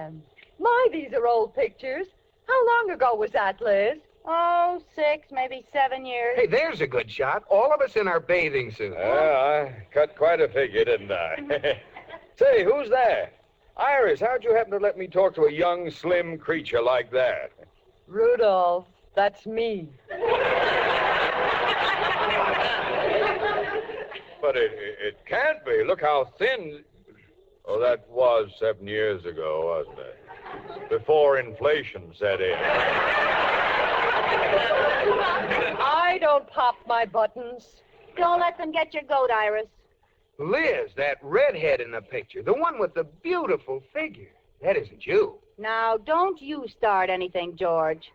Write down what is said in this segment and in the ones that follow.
man. My, these are old pictures. How long ago was that, Liz? Oh, 6, maybe 7 years. Hey, there's a good shot. All of us in our bathing suits. Yeah, I cut quite a figure, didn't I? Say, who's that? Iris, how'd you happen to let me talk to a young, slim creature like that? Rudolph, that's me. But it can't be. Look how thin. Oh, that was 7 years ago, wasn't it? Before inflation set in. I don't pop my buttons. Don't let them get your goat, Iris. Liz, that redhead in the picture, the one with the beautiful figure. That isn't you. Now, don't you start anything, George.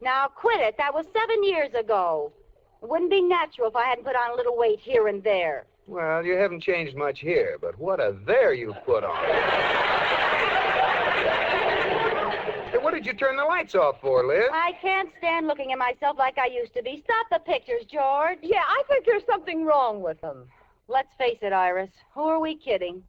Now, quit it. That was 7 years ago. It wouldn't be natural if I hadn't put on a little weight here and there. Well, you haven't changed much here, but what a there you put on. Hey, what did you turn the lights off for, Liz? I can't stand looking at myself like I used to be. Stop the pictures, George. Yeah, I think there's something wrong with them. Let's face it, Iris. Who are we kidding?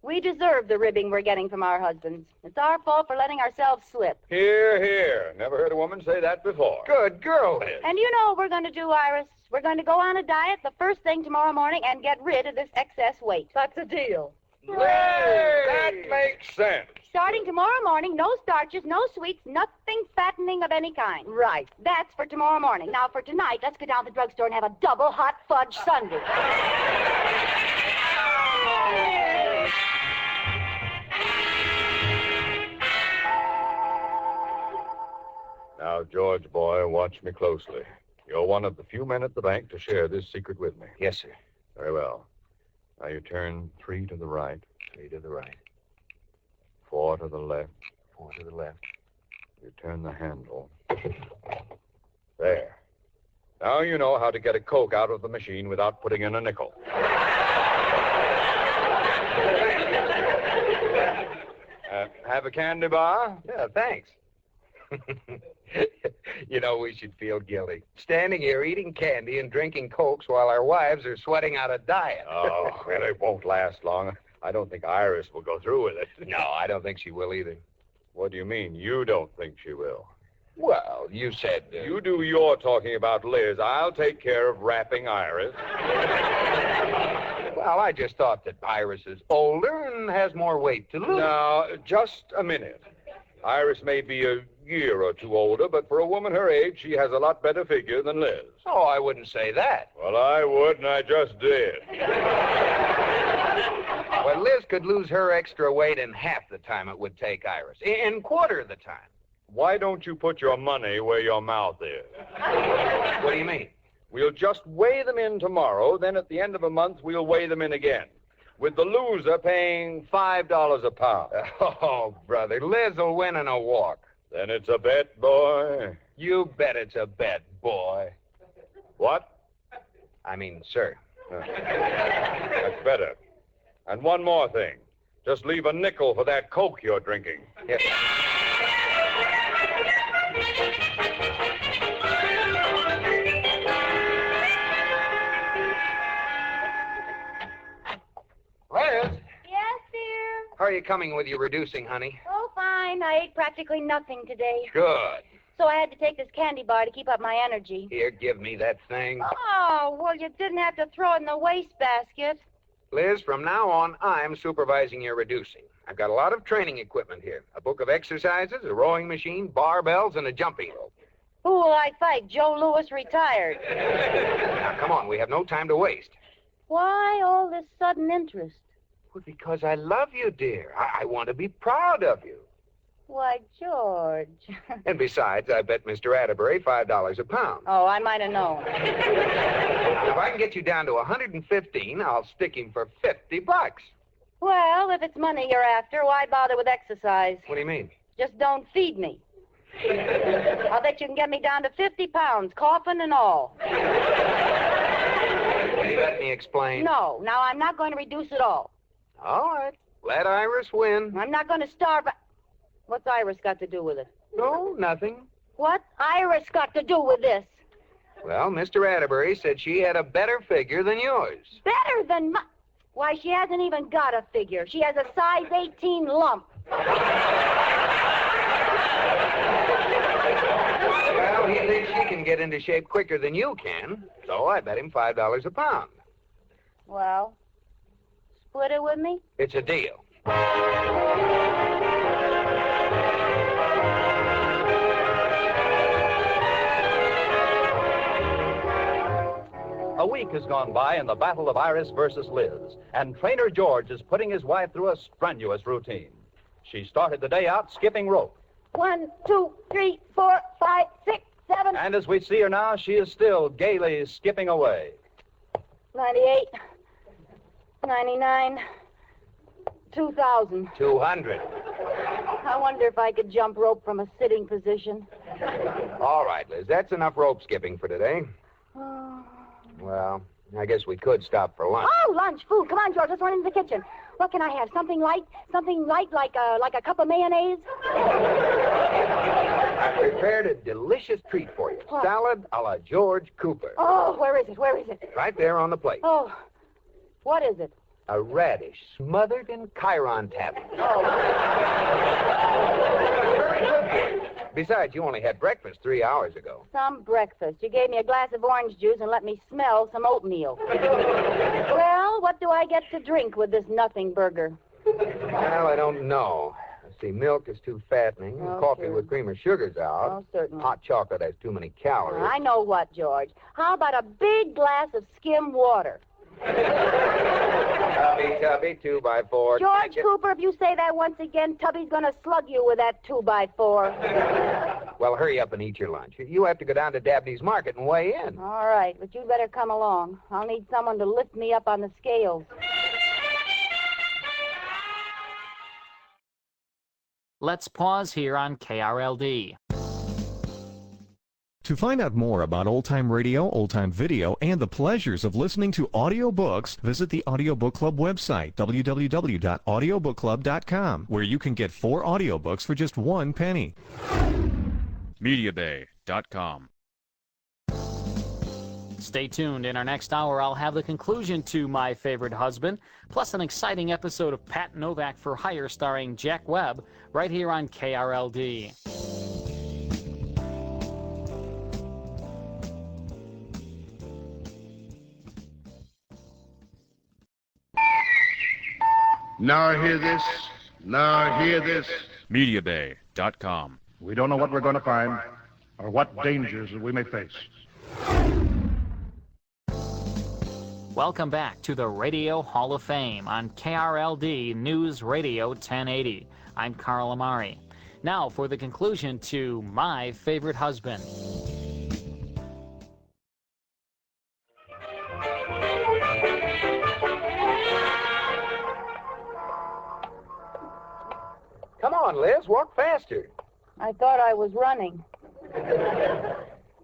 We deserve the ribbing we're getting from our husbands. It's our fault for letting ourselves slip. Here, here. Never heard a woman say that before. Good girl, Liz. And you know what we're going to do, Iris? We're going to go on a diet the first thing tomorrow morning and get rid of this excess weight. That's a deal. Liz, that makes sense. Starting tomorrow morning, no starches, no sweets, nothing fattening of any kind. Right. That's for tomorrow morning. Now, for tonight, let's go down to the drugstore and have a double hot fudge sundae. Now, George, boy, watch me closely. You're one of the few men at the bank to share this secret with me. Yes, sir. Very well. Now, you turn 3 to the right. 3 to the right. 4 to the left. 4 to the left. You turn the handle. There. Now you know how to get a Coke out of the machine without putting in a nickel. Have a candy bar? Yeah, thanks. You know, we should feel guilty. Standing here eating candy and drinking Cokes while our wives are sweating out a diet. Oh, well, it won't last long. I don't think Iris will go through with it. No, I don't think she will either. What do you mean, you don't think she will? Well, you said... You do your talking about Liz. I'll take care of wrapping Iris. Well, I just thought that Iris is older and has more weight to lose. Now, just a minute. Iris may be a year or two older, but for a woman her age, she has a lot better figure than Liz. Oh, I wouldn't say that. Well, I would, and I just did. Well, Liz could lose her extra weight in half the time it would take Iris. In quarter the time. Why don't you put your money where your mouth is? What do you mean? We'll just weigh them in tomorrow, then at the end of a month, we'll weigh them in again. With the loser paying $5 a pound. Oh, brother, Liz will win in a walk. Then it's a bet, boy. You bet it's a bet, boy. What? I mean, sir. That's better. And one more thing. Just leave a nickel for that Coke you're drinking. Yes. Liz, Yes, dear? how are you coming with your reducing, honey? Oh, fine. I ate practically nothing today. Good. So I had to take this candy bar to keep up my energy. Here, give me that thing. Oh, well, you didn't have to throw it in the wastebasket. Liz, from now on, I'm supervising your reducing. I've got a lot of training equipment here. A book of exercises, a rowing machine, barbells, and a jumping rope. Who will I fight? Joe Louis retired. Now, come on, we have no time to waste. Why all this sudden interest? Well, because I love you, dear. I want to be proud of you. Why, George. And besides, I bet Mr. Atterbury $5 a pound. Oh, I might have known. Now, if I can get you down to 115, I'll stick him for $50. Well, if it's money you're after, why bother with exercise? What do you mean? Just don't feed me. I'll bet you can get me down to 50 pounds, coffin and all. Will you let me explain? No, now I'm not going to reduce at all. All right. Let Iris win. I'm not going to starve. What's Iris got to do with it? No, nothing. What Iris got to do with this? Well, Mr. Atterbury said she had a better figure than yours. Better than my... Why, she hasn't even got a figure. She has a size 18 lump. Well, he thinks she can get into shape quicker than you can, so I bet him $5 a pound. Well, split it with me? It's a deal. A week has gone by in the battle of Iris versus Liz, and Trainer George is putting his wife through a strenuous routine. She started the day out skipping rope. 1, 2, 3, 4, 5, 6, 7. And as we see her now, she is still gaily skipping away. 98, 99, 2,000. 200. I wonder if I could jump rope from a sitting position. All right, Liz, that's enough rope skipping for today. Well, I guess we could stop for lunch. Oh, lunch, food. Come on, George, let's run into the kitchen. What can I have? Something light like a cup of mayonnaise? I prepared a delicious treat for you. What? Salad a la George Cooper. Oh, where is it? Where is it? Right there on the plate. Oh, what is it? A radish smothered in Chiron taffy. Oh. Very good for you. Besides, you only had breakfast 3 hours ago. Some breakfast. You gave me a glass of orange juice and let me smell some oatmeal. Well, what do I get to drink with this nothing burger? Well, I don't know. See, milk is too fattening. Oh, Coffee sure. with cream or sugar's out. Oh, certainly. Hot chocolate has too many calories. I know what, George. How about a big glass of skim water? Tubby, 2x4. George Cooper, if you say that once again, Tubby's going to slug you with that 2x4. Well, hurry up and eat your lunch. You have to go down to Dabney's Market and weigh in. All right, but you'd better come along. I'll need someone to lift me up on the scales. Let's pause here on KRLD. To find out more about old-time radio, old-time video, and the pleasures of listening to audiobooks, visit the Audiobook Club website, www.audiobookclub.com, where you can get 4 audiobooks for just 1 penny. MediaBay.com. Stay tuned. In our next hour, I'll have the conclusion to My Favorite Husband, plus an exciting episode of Pat Novak for Hire starring Jack Webb, right here on KRLD. Now hear this. Now hear this. MediaBay.com. We don't know what we're going to find or what dangers we may face. Welcome back to the Radio Hall of Fame on KRLD News Radio 1080. I'm Carl Amari. Now for the conclusion to My Favorite Husband. Come on, Liz, walk faster. I thought I was running.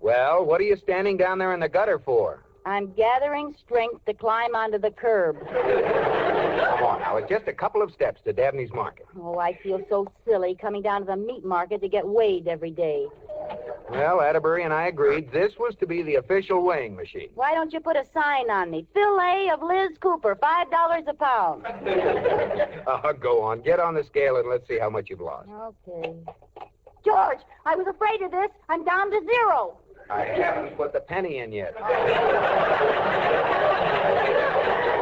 Well, what are you standing down there in the gutter for? I'm gathering strength to climb onto the curb. Come on, now, it's just a couple of steps to Dabney's Market. Oh, I feel so silly coming down to the meat market to get weighed every day. Well, Atterbury and I agreed this was to be the official weighing machine. Why don't you put a sign on me? Fillet of Liz Cooper, $5 a pound. Oh, go on. Get on the scale and let's see how much you've lost. Okay. George, I was afraid of this. I'm down to 0. I haven't put the penny in yet. What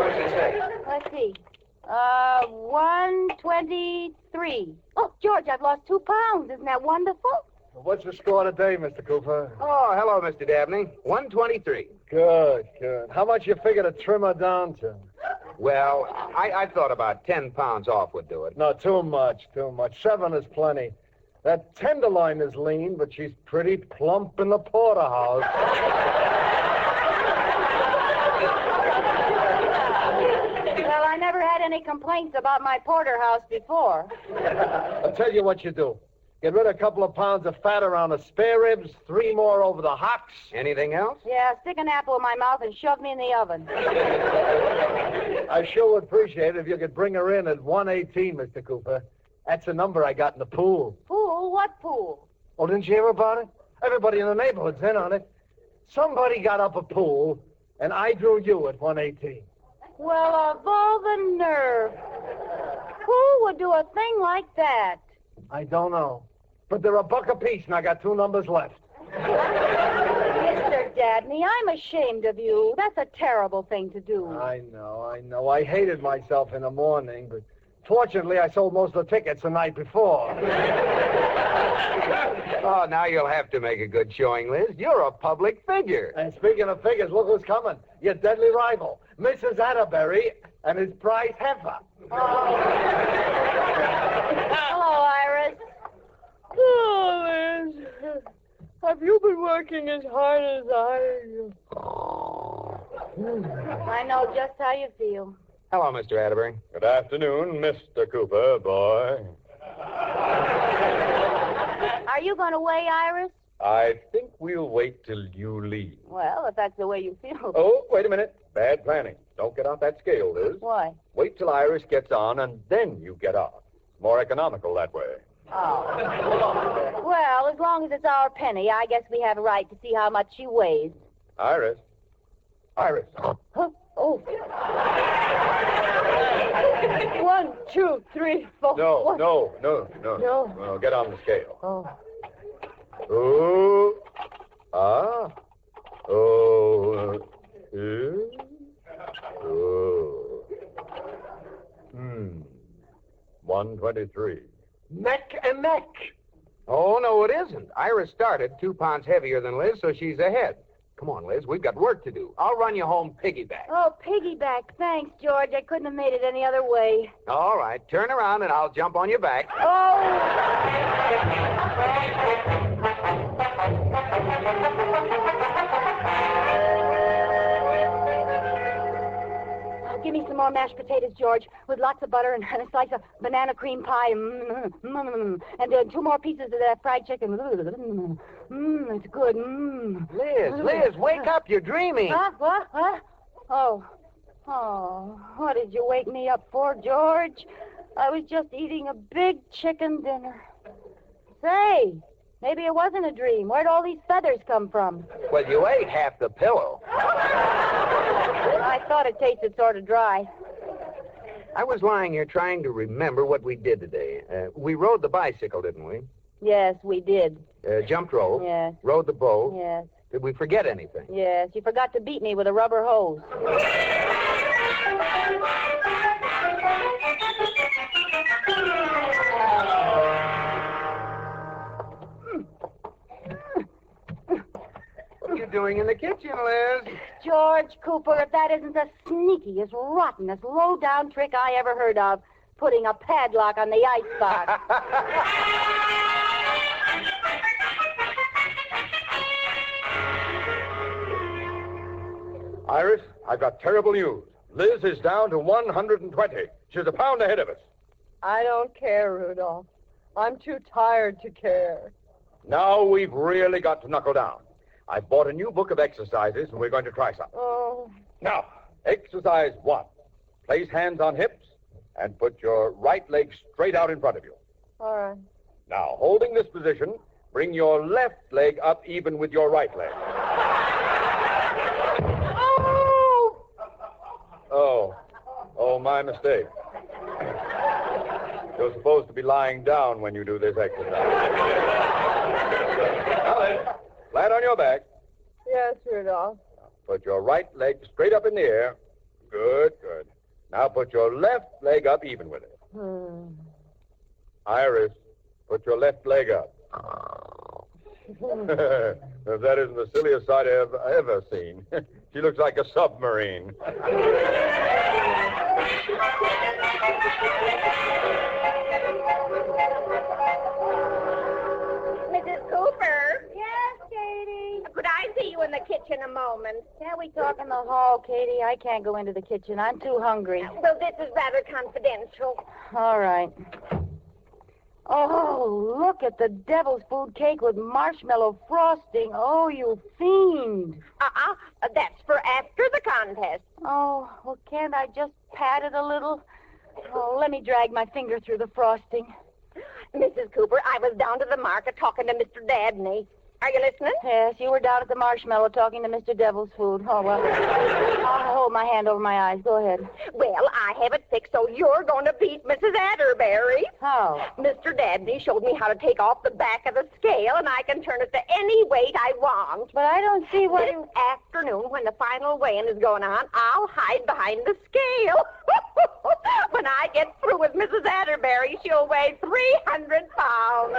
does it say? Let's see. 123. Oh, George, I've lost 2 pounds. Isn't that wonderful? What's the score today, Mr. Cooper? Oh, hello, Mr. Dabney. 123. Good, good. How much you figure to trim her down to? Well, I thought about 10 pounds off would do it. No, too much, too much. 7 is plenty. That tenderloin is lean, but she's pretty plump in the porterhouse. Well, I never had any complaints about my porterhouse before. I'll tell you what you do. Get rid of a couple of pounds of fat around the spare ribs, 3 more over the hocks. Anything else? Yeah, stick an apple in my mouth and shove me in the oven. I sure would appreciate it if you could bring her in at 118, Mr. Cooper. That's the number I got in the pool. Pool? What pool? Oh, didn't you hear about it? Everybody in the neighborhood's in on it. Somebody got up a pool, and I drew you at 118. Well, of all the nerve. Who would do a thing like that? I don't know. But they're $1 apiece, and I got 2 numbers left. Mr. Dabney, I'm ashamed of you. That's a terrible thing to do. I know. I hated myself in the morning, but fortunately I sold most of the tickets the night before. Oh, now you'll have to make a good showing, Liz. You're a public figure. And speaking of figures, look who's coming. Your deadly rival, Mrs. Atterbury and his prize heifer. Hello, Iris. Oh, Liz. Have you been working as hard as I know just how you feel. Hello, Mr. Atterbury. Good afternoon, Mr. Cooper, boy. Are you going to weigh Iris? I think we'll wait till you leave. Well, if that's the way you feel. Oh, wait a minute. Bad planning. Don't get off that scale, Liz. Why? Wait till Iris gets on, and then you get off. More economical that way. Oh. Well, as long as it's our penny, I guess we have a right to see how much she weighs. Iris. Iris. Huh? Oh. 1, 2, 3, 4. No. No. Well, get on the scale. Oh. Oh. Ah. Oh. Oh. 123. Neck and neck. Oh, no, it isn't. Iris started 2 pounds heavier than Liz, so she's ahead. Come on, Liz. We've got work to do. I'll run you home piggyback. Oh, piggyback. Thanks, George. I couldn't have made it any other way. All right. Turn around, and I'll jump on your back. Oh, give me some more mashed potatoes, George, with lots of butter and a slice of banana cream pie. And 2 more pieces of that fried chicken. It's good. Liz, wake up. You're dreaming. Huh? What? Oh, what did you wake me up for, George? I was just eating a big chicken dinner. Say, maybe it wasn't a dream. Where'd all these feathers come from? Well, you ate half the pillow. I thought it tasted sort of dry. I was lying here trying to remember what we did today. We rode the bicycle, didn't we? Yes, we did. Jumped rope. Yes. Rode the boat. Yes. Did we forget anything? Yes, you forgot to beat me with a rubber hose. What are you doing in the kitchen, Liz? George Cooper, if that isn't the sneakiest, rottenest, low-down trick I ever heard of, putting a padlock on the icebox. Iris, I've got terrible news. Liz is down to 120. She's a pound ahead of us. I don't care, Rudolph. I'm too tired to care. Now we've really got to knuckle down. I bought a new book of exercises, and we're going to try some. Oh. Now, exercise 1. Place hands on hips and put your right leg straight out in front of you. All right. Now, holding this position, bring your left leg up even with your right leg. Oh, my mistake. You're supposed to be lying down when you do this exercise. Now then, flat on your back. Yes, Rudolph. Put your right leg straight up in the air. Good. Now put your left leg up even with it. Iris, put your left leg up. If that isn't the silliest sight I've ever seen. She looks like a submarine. Mrs. Cooper? Yes, Katie? Could I see you in the kitchen a moment? Can't we talk in the hall, Katie? I can't go into the kitchen. I'm too hungry. Well, this is rather confidential. All right. Oh, look at the devil's food cake with marshmallow frosting. Oh, you fiend. That's for after the contest. Oh, well, can't I just pat it a little? Oh, let me drag my finger through the frosting. Mrs. Cooper, I was down to the market talking to Mr. Dabney. Are you listening? Yes, you were down at the Marshmallow talking to Mr. Devil's Food. Oh, well, I'll hold my hand over my eyes. Go ahead. Well, I have it fixed, so you're going to beat Mrs. Atterbury. How? Mr. Dabney showed me how to take off the back of the scale, and I can turn it to any weight I want. But I don't see what This you... afternoon, when the final weighing is going on, I'll hide behind the scale. When I get through with Mrs. Atterbury, she'll weigh 300 pounds.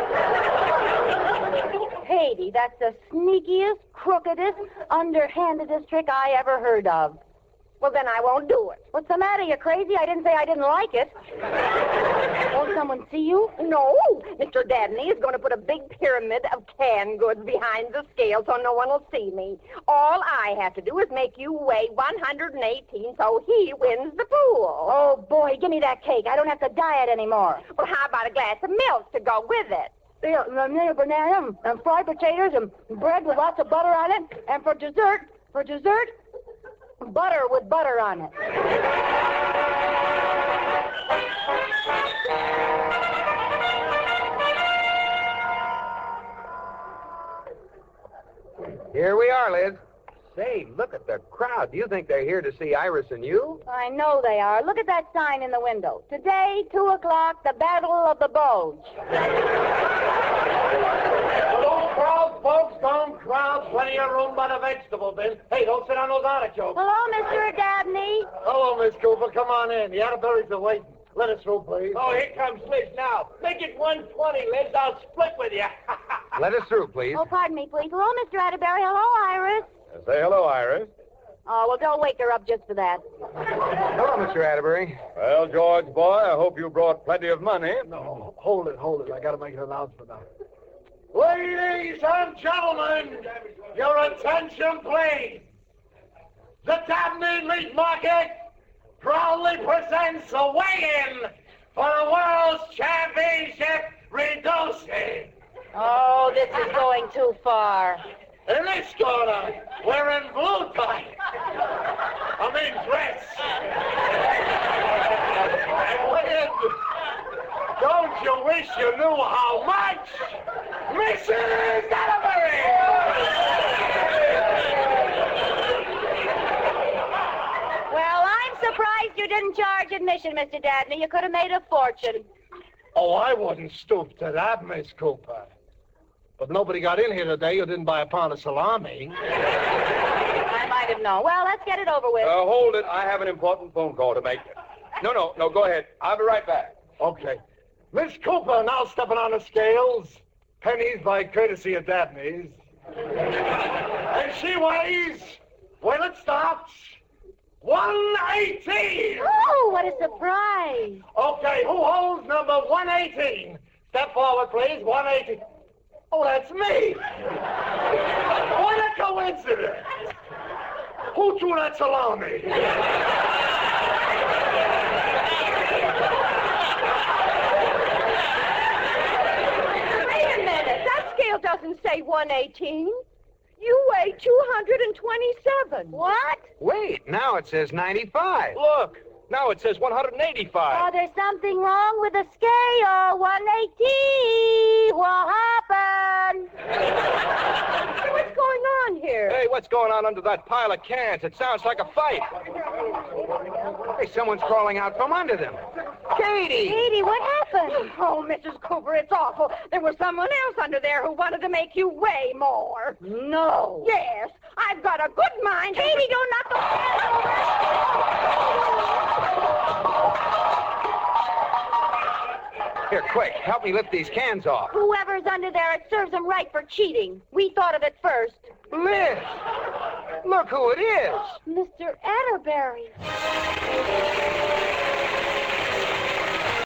Katie, that's the sneakiest, crookedest, underhandedest trick I ever heard of. Well, then I won't do it. What's the matter? You crazy? I didn't say I didn't like it. Won't someone see you? No. Mr. Dabney is going to put a big pyramid of canned goods behind the scale so no one will see me. All I have to do is make you weigh 118 so he wins the pool. Oh, boy, give me that cake. I don't have to diet anymore. Well, how about a glass of milk to go with it? Yeah, banana and fried potatoes and bread with lots of butter on it. And for dessert, butter with butter on it. Here we are, Liz. Say, look at the crowd. Do you think they're here to see Iris and you? I know they are. Look at that sign in the window. Today, 2 o'clock, the Battle of the Bulge. Don't crowd, folks. Don't crowd. Plenty of room by the vegetable bin. Hey, don't sit on those artichokes. Hello, Mr. Dabney. Hello, Miss Cooper. Come on in. The Atterburys are waiting. Let us through, please. Oh, here comes Liz now. Make it 120, Liz. I'll split with you. Let us through, please. Oh, pardon me, please. Hello, Mr. Atterbury. Hello, Iris. Say hello, Iris. Oh, well, don't wake her up just for that. Hello, Mr. Atterbury. Well, George, boy, I hope you brought plenty of money. No, hold it. I got to make an announcement now. Ladies and gentlemen, your attention, please. The Dabney Meat Market proudly presents a weigh-in for the World's Championship Reducing. Oh, this is going too far. In this corner, wearing blue tie. Dress. And don't you wish you knew how much? Mrs. Atterbury! Well, I'm surprised you didn't charge admission, Mr. Dabney. You could have made a fortune. Oh, I wouldn't stoop to that, Miss Cooper. But nobody got in here today who didn't buy a pound of salami. I might have known. Well, let's get it over with. Hold it. I have an important phone call to make. No, go ahead. I'll be right back. Okay. Miss Cooper now stepping on the scales. Pennies by courtesy of Dabney's. And she weighs, when it stops, 118. Oh, what a surprise. Okay, who holds number 118? Step forward, please. 118. Oh, that's me. What a coincidence. Who threw that salami? Wait a minute. That scale doesn't say 118. You weigh 227. What? Wait, now it says 95. Look, now it says 185. Oh, there's something wrong with the scale. 118. What happened? What's going on here? Hey, what's going on under that pile of cans? It sounds like a fight. Hey, someone's crawling out from under them. Katie! Katie, what happened? Oh, Mrs. Cooper, it's awful. There was someone else under there who wanted to make you weigh more. No. Yes, I've got a good mind. Katie, don't knock the cans over. Here, quick, help me lift these cans off. Whoever's under there, it serves them right for cheating. We thought of it first. Liz! Look who it is! Mr. Atterbury.